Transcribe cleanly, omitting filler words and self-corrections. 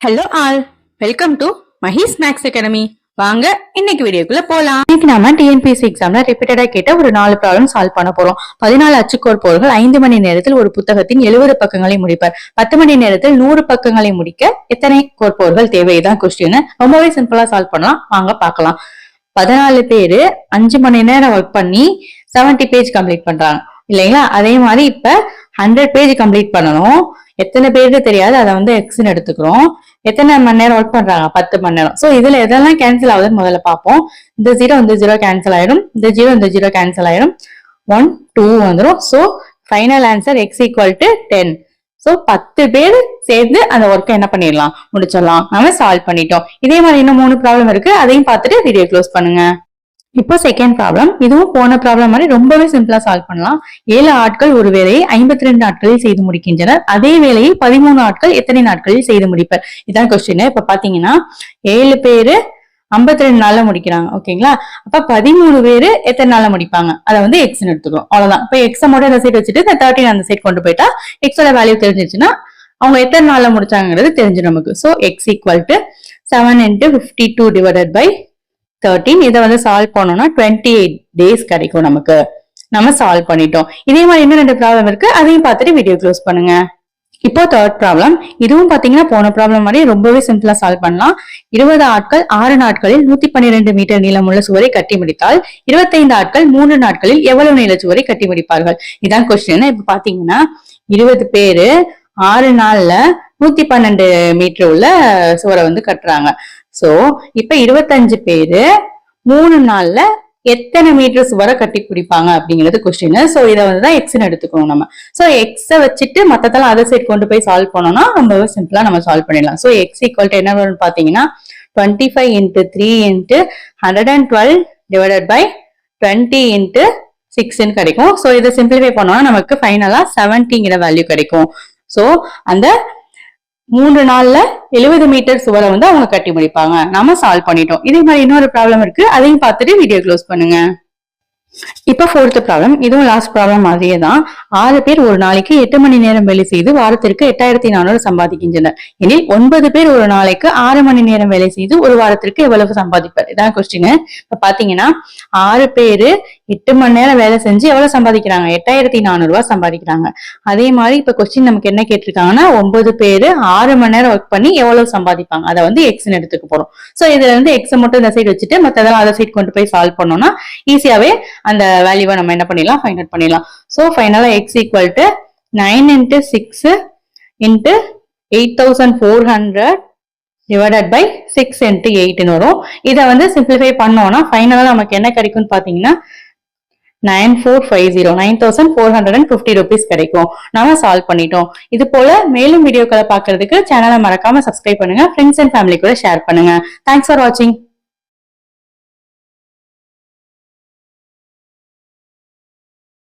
Hello all, welcome to Mahi's Max academy. வாங்க இன்னைக்கு வீடியோக்குள்ள போலாம். இன்னைக்கு நாம டிஎன்பிஎஸ்சி எக்ஸாம்ல ரிப்பீட்டடா கேட்ட ஒரு 4 ப்ராப்ளம் சால்வ் பண்ண போறோம். 14 அச்சுக்கோர்ப்பவர்கள் 5 மணி நேரத்தில் ஒரு புத்தகத்தின் 70 பக்கங்களை முடிப்பார். 10 மணி நேரத்தில் 100 பக்கங்களை முடிக்க எத்தனை கோர்ப்பவர்கள் தேவைதான் கொஸ்டின். ரொம்பவே சிம்பிளா சால்வ் பண்ணலாம், வாங்க பார்க்கலாம். 14 பேரு 5 மணி நேரம் ஒர்க் பண்ணி 70 பேஜ் கம்ப்ளீட் பண்றாங்க இல்லைங்களா? அதே மாதிரி இப்ப 100 பேஜ் கம்ப்ளீட் பண்ணணும். எத்தனை பேருக்கு தெரியாது, அதை வந்து எக்ஸ்ன்னு எடுத்துக்கிறோம். எத்தனை மணி நேரம் ஒர்க் பண்றாங்க? 10 மணி நேரம். சோ இதுல எதெல்லாம் கேன்சல் ஆகுதுன்னு முதல்ல பார்ப்போம். இந்த 0 கேன்சல் ஆயிடும், இந்த 0 கேன்சல் ஆயிடும், 1 2 வந்துடும். So final answer x = 10. So 10 பேர் சேர்ந்து அந்த ஒர்க்கை என்ன பண்ணிடலாம், முடிச்சிடலாம். நம்ம சால்வ் பண்ணிட்டோம். இதே மாதிரி இன்னும் 3 ப்ராப்ளம் இருக்கு, அதையும் பார்த்துட்டு வீடியோ க்ளோஸ் பண்ணுங்க. இப்போ செகண்ட் ப்ராப்ளம், இதுவும் போன ப்ராப்ளம் மாதிரி ரொம்பவே சிம்பிளா சால்வ் பண்ணலாம். 7 ஆட்கள் ஒரு வேலையை 52 நாட்களில் செய்து முடிக்கின்றனர். அதே வேலையை 13 ஆட்கள் எத்தனை நாட்களில் செய்து முடிப்பர்? இதான் கொஸ்டின். இப்ப பாத்தீங்கன்னா 7 பேரு 52 நாள்ல முடிக்கிறாங்க, ஓகேங்களா? அப்ப 13 பேரு எத்தனை நாள்ல முடிப்பாங்க? அதை வந்து எக்ஸ்ன்னு எடுத்துக்கிறோம், அவ்வளவுதான். இப்ப எக்ஸ மட்டும் இந்த சைட் வச்சுட்டு இந்த 13 அந்த சைட் கொண்டு போயிட்டா எக்ஸோட வேல்யூ தெரிஞ்சிச்சுன்னா அவங்க எத்தனை நாள்ல முடிச்சாங்கிறது தெரிஞ்சு நமக்கு. So x = 7 × 52 / 13. இதை வந்து சால்வ் பண்ணோம்னா 28 days கிடைக்கும் நமக்கு. நம்ம சால்வ் பண்ணிட்டோம். இதே மாதிரி இன்னும் 2 ப்ராப்ளம் இருக்கு, அதையும் பார்த்துட்டு வீடியோ க்ளோஸ் பண்ணுங்க. இப்போ தேர்ட் ப்ராப்ளம், இதுவும் பாத்தீங்கன்னா போன ப்ராப்ளம் மாதிரி ரொம்பவே சிம்பிளா சால்வ் பண்ணலாம். 20 ஆட்கள் 6 நாட்களில் 112 மீட்டர் நீளமுள்ள சுவரை கட்டி முடித்தால் 25 ஆட்கள் 3 நாட்களில் எவ்வளவு நீள சுவரை கட்டி முடிப்பார்கள்? இதான் கொஸ்டின். இப்ப பாத்தீங்கன்னா 20 பேரு 6 நாள்ல 112 மீட்டர் உள்ள சுவரை வந்து கட்டுறாங்க. சோ இப்ப 25 பேரு 3 நாள்ல எத்தனை மீட்டர் சுவரை கட்டி பிடிப்பாங்க அப்படிங்கிறது கொஸ்டின். சோ இதை வந்துதான் எக்ஸ்ன்னு எடுத்துக்கணும் நம்ம. சோ எக்ஸ வச்சுட்டு மத்ததெல்லாம் அதர் சைட் கொண்டு போய் சால்வ் பண்ணோம்னா ரொம்பவே சிம்பிளா நம்ம சால்வ் பண்ணிடலாம். சோ x = என்ன வரும்னு பாத்தீங்கன்னா 25 × 3 × 112 / 20 × 6 கிடைக்கும். சோ இதை சிம்பிளிஃபை பண்ணோம்னா நமக்கு ஃபைனலா 70ங்கிற வேல்யூ கிடைக்கும். சோ அந்த 3 நாள்ல 70 மீட்டர் சுவரை வந்து அவங்க கட்டி முடிப்பாங்க. நாம சால்வ் பண்ணிட்டோம். இதே மாதிரி இன்னொரு ப்ராப்ளம் இருக்கு, அதையும் பார்த்துட்டு வீடியோ க்ளோஸ் பண்ணுங்க. இப்ப ஃபோர்த் ப்ராப்ளம், இதுவும் லாஸ்ட் ப்ராப்ளம் மாதிரியே தான். 6 பேர் ஒரு நாளைக்கு 8 மணி நேரம் வேலை செய்து வாரத்திற்கு 8400 சம்பாதிக்கின்றனர் எனில் 9 பேர் ஒரு நாளைக்கு 6 மணி நேரம் வேலை செய்து ஒரு வாரத்திற்கு எவ்வளவு சம்பாதிப்பார்? இதான் கொஸ்டின். இப்ப பாத்தீங்கன்னா 6 பேரு 8 மணி நேரம் வேலை செஞ்சு எவ்வளவு சம்பாதிக்கிறாங்க? 8400 ரூபாய் சம்பாதிக்கிறாங்க. அதே மாதிரி இப்ப கொஸ்டின் நமக்கு என்ன கேட்டிருக்காங்கன்னா 9 பேரு 6 மணி நேரம் ஒர்க் பண்ணி எவ்வளவு சம்பாதிப்பாங்க? அதை வந்து எக்ஸ்ன்னு எடுத்துக்க போறோம். சோ இதுல இருந்து எக்ஸ் மட்டும் இந்த சைட் வச்சுட்டு மத்ததெல்லாம் அதர் சைட் கொண்டு போய் சால்வ் பண்ணோம்னா ஈஸியாவே அந்த வேல்யூவை நம்ம என்ன பண்ணிடலாம், ஃபைண்ட் அவுட் பண்ணிடலாம். சோ ஃபைனலா x = 9 × 6 × 8400 / 6 × 8 வரும். இதை வந்து சிம்பிளிஃபை பண்ணோம்னா ஃபைனலா நமக்கு என்ன கிடைக்கும்னு பாத்தீங்கன்னா 9450 rupees கிடைக்கும். நாம சால்வ் பண்ணிட்டோம். இது போல மேலும் வீடியோக்களை பாக்குறதுக்கு சேனலை மறக்காம சப்ஸ்கிரைப் பண்ணுங்க. ஃப்ரெண்ட்ஸ் அண்ட் ஃபேமிலி கூட ஷேர் பண்ணுங்க. தேங்க்ஸ் ஃபார் வாட்சிங்.